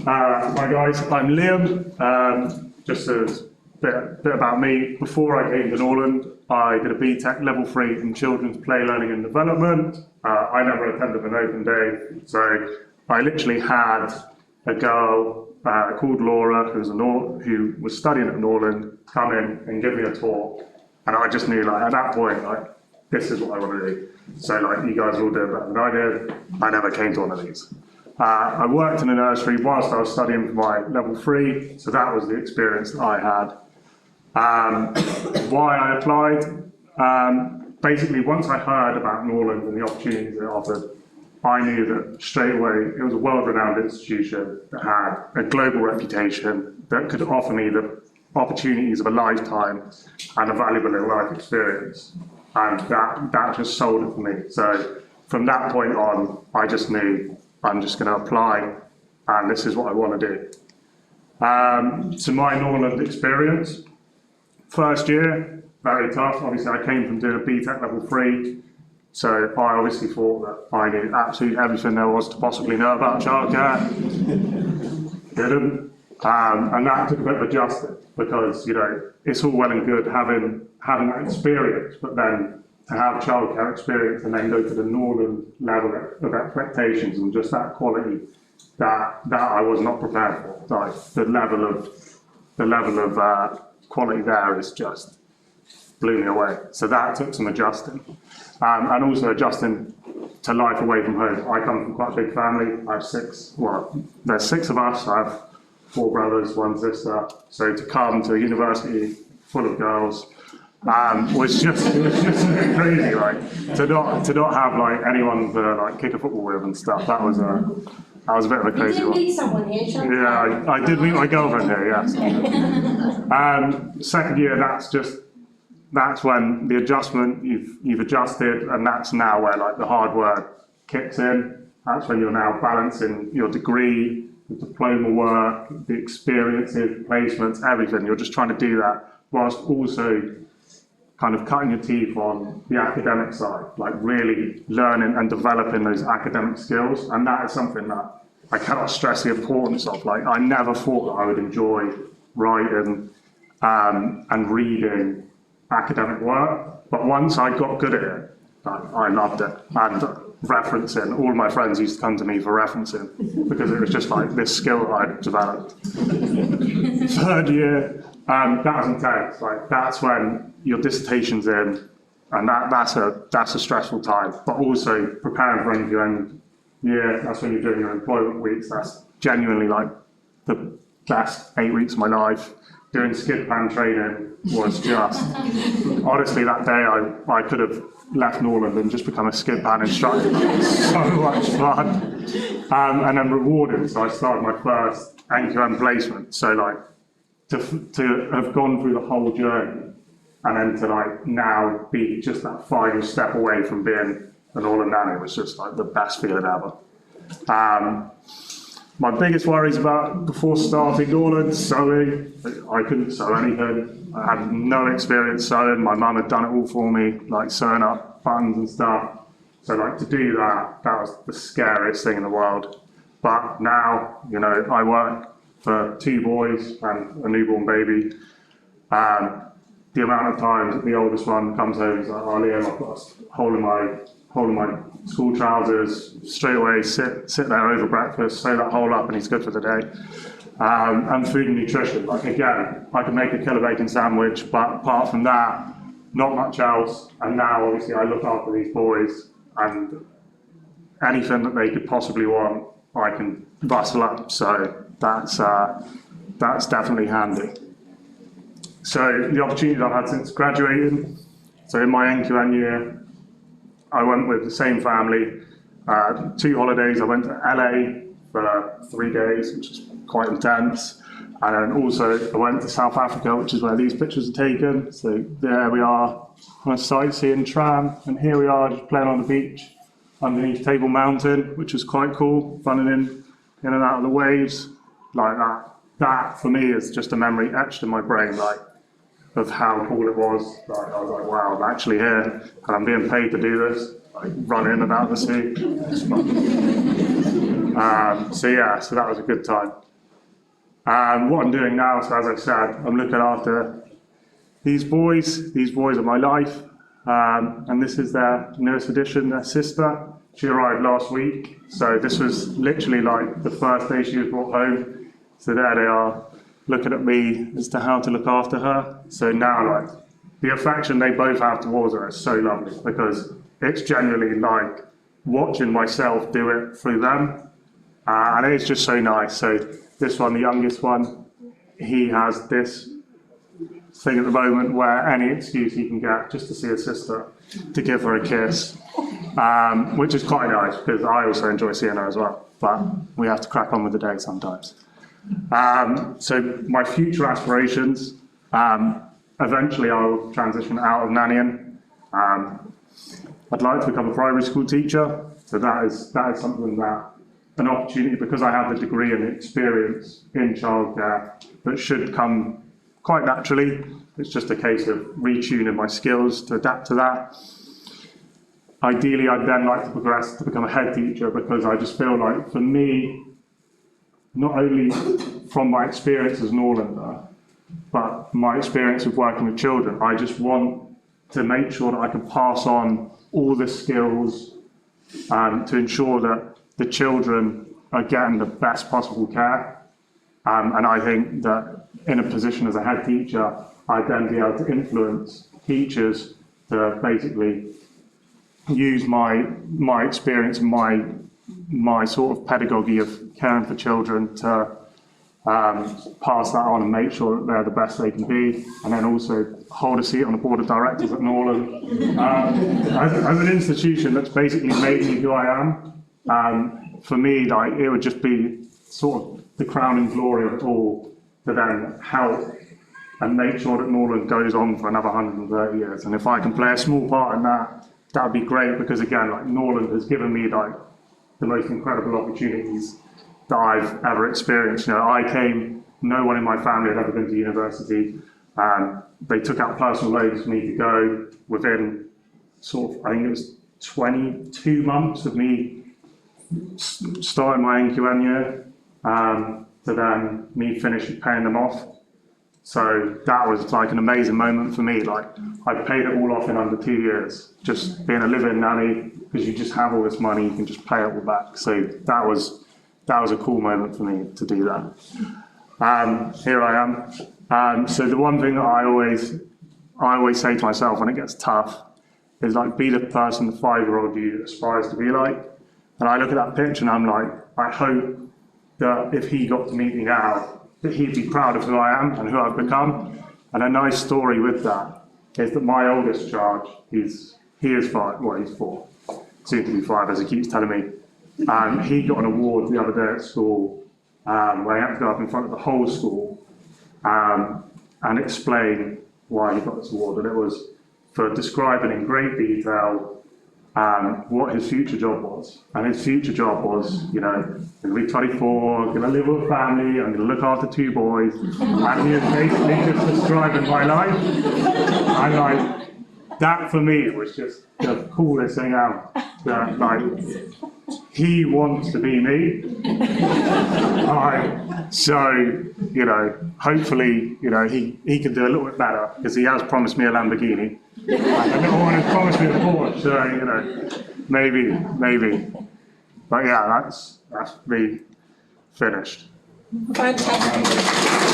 Hi guys, I'm Liam. Just a bit about me. Before I came to Norland, I did a BTEC level 3 in children's play learning and development. I never attended an open day, so I literally had a girl called Laura, who was studying at Norland, come in and give me a talk, and I just knew, like, at that point, like, this is what I want to do. So, like, you guys all do it better than I did. I never came to one of these. I worked in a nursery whilst I was studying for my level 3, so that was the experience that I had. Why I applied? Basically, once I heard about Norland and the opportunities it offered, I knew that straight away it was a world-renowned institution that had a global reputation that could offer me the opportunities of a lifetime and a valuable life experience. And that just sold it for me. So from that point on, I just knew I'm just going to apply, and this is what I want to do. So my Norland experience, first year, very tough. Obviously, I came from doing a BTEC level 3, so I obviously thought that I knew absolutely everything there was to possibly know about childcare. Didn't. And that took a bit of adjusting, because, you know, it's all well and good having that experience, but then to have childcare experience and then go to the Norland level of expectations and just that quality that I was not prepared for. Like, the level of quality there is just blew me away. So that took some adjusting, and also adjusting to life away from home. I come from quite a big family. I have there's 6 of us. I have 4 brothers, 1 sister. So to come to a university full of girls was just crazy. Like, to not have like anyone to like kick a football with and stuff. That was a bit of a crazy one. You did meet someone here, Sean? Yeah, I did meet my girlfriend here. Yes. Second year, that's when the adjustment, you've adjusted, and that's now where like the hard work kicks in. That's when you're now balancing your degree, the diploma work, the experiences, placements, everything. You're just trying to do that whilst also kind of cutting your teeth on the academic side, like really learning and developing those academic skills. And that is something that I cannot stress the importance of. Like, I never thought that I would enjoy writing and reading academic work, but once I got good at it, I loved it. And referencing, all my friends used to come to me for referencing, because it was just like this skill that I'd developed. Third year, that was intense. Like, that's when your dissertation's in, and that's a stressful time. But also preparing for end year, that's when you're doing your employment weeks. That's genuinely like the best 8 weeks of my life. Doing skid pan training was just, honestly, that day I could have left Norland and just become a skid pan instructor. It was so much fun. And then rewarding, so I started my first NQM placement. So like, to have gone through the whole journey, and then to like now be just that final step away from being an Norland nanny was just like the best feeling ever. My biggest worries about before starting Norland, sewing. I couldn't sew anything. I had no experience sewing. My mum had done it all for me, like sewing up buttons and stuff. So like, to do that was the scariest thing in the world. But now, you know, I work for 2 boys and a newborn baby. The amount of times that the oldest one comes home and is like, "Oh, Liam, I've got a hole in my school trousers," straight away sit there over breakfast, sew that hole up, and he's good for the day. And food and nutrition, like, again, I could make a killer bacon sandwich, but apart from that, not much else. And now obviously I look after these boys, and anything that they could possibly want, I can bustle up. So that's definitely handy. So the opportunities I've had since graduating, so in my NQN year, I went with the same family, 2 holidays. I went to LA for 3 days, which was quite intense. And then also I went to South Africa, which is where these pictures are taken. So there we are on a sightseeing tram, and here we are just playing on the beach underneath Table Mountain, which was quite cool, running in and out of the waves like that. That for me is just a memory etched in my brain, like, of how cool it was. Like, I was like, wow, I'm actually here and I'm being paid to do this. Like, run in and out of the sea. So yeah, so that was a good time. What I'm doing now, so as I said, I'm looking after these boys. These boys are my life. And this is their newest addition, their sister. She arrived last week. So this was literally like the first day she was brought home. So there they are, looking at me as to how to look after her. So now, like, the affection they both have towards her is so lovely, because it's genuinely like watching myself do it through them. And it's just so nice. So this one, the youngest one, he has this thing at the moment where any excuse he can get just to see his sister, to give her a kiss, which is quite nice, because I also enjoy seeing her as well. But we have to crack on with the day sometimes. So my future aspirations, eventually I'll transition out of nannying. I'd like to become a primary school teacher. So that is something that, an opportunity, because I have the degree and the experience in childcare, that should come quite naturally. It's just a case of retuning my skills to adapt to that. Ideally, I'd then like to progress to become a head teacher, because I just feel like, for me, not only from my experience as Norlander, but my experience of working with children, I just want to make sure that I can pass on all the skills to ensure that the children are getting the best possible care. And I think that in a position as a head teacher, I'd then be able to influence teachers to basically use my experience and my sort of pedagogy of caring for children to pass that on and make sure that they're the best they can be, and then also hold a seat on the board of directors at Norland. As an institution that's basically made me who I am, for me, like, it would just be sort of the crowning glory of it all to then help and make sure that Norland goes on for another 130 years. And if I can play a small part in that, that would be great, because again, like, Norland has given me like the most incredible opportunities that I've ever experienced. You know, I came, no one in my family had ever been to university. They took out personal loans for me to go within sort of, I think it was 22 months of me starting my NQN year, to then me finishing paying them off. So that was like an amazing moment for me. Like, I paid it all off in under 2 years, just being a live-in nanny, because you just have all this money, you can just pay it all back. So that was a cool moment for me to do that. Here I am. So the one thing that I always say to myself when it gets tough is, like, be the person the 5-year-old you aspires to be like. And I look at that picture and I'm like, I hope that if he got to meet me now, that he'd be proud of who I am and who I've become. And a nice story with that is that my oldest child, he is 5, well, he's 4, soon to be 5, as he keeps telling me. He got an award the other day at school, where he had to go up in front of the whole school and explain why he got this award. And it was for describing in great detail what his future job was. And his future job was, you know, I'm going to be 24, I'm going to live with a family, I'm going to look after 2 boys. And he was basically just describing my life. And like, that for me was just the coolest thing out. That, like, he wants to be me. So, you know, hopefully, you know, he can do a little bit better, because he has promised me a Lamborghini. And the little one has promised me a Porsche, so, you know, maybe. But yeah, that's me finished. Fantastic.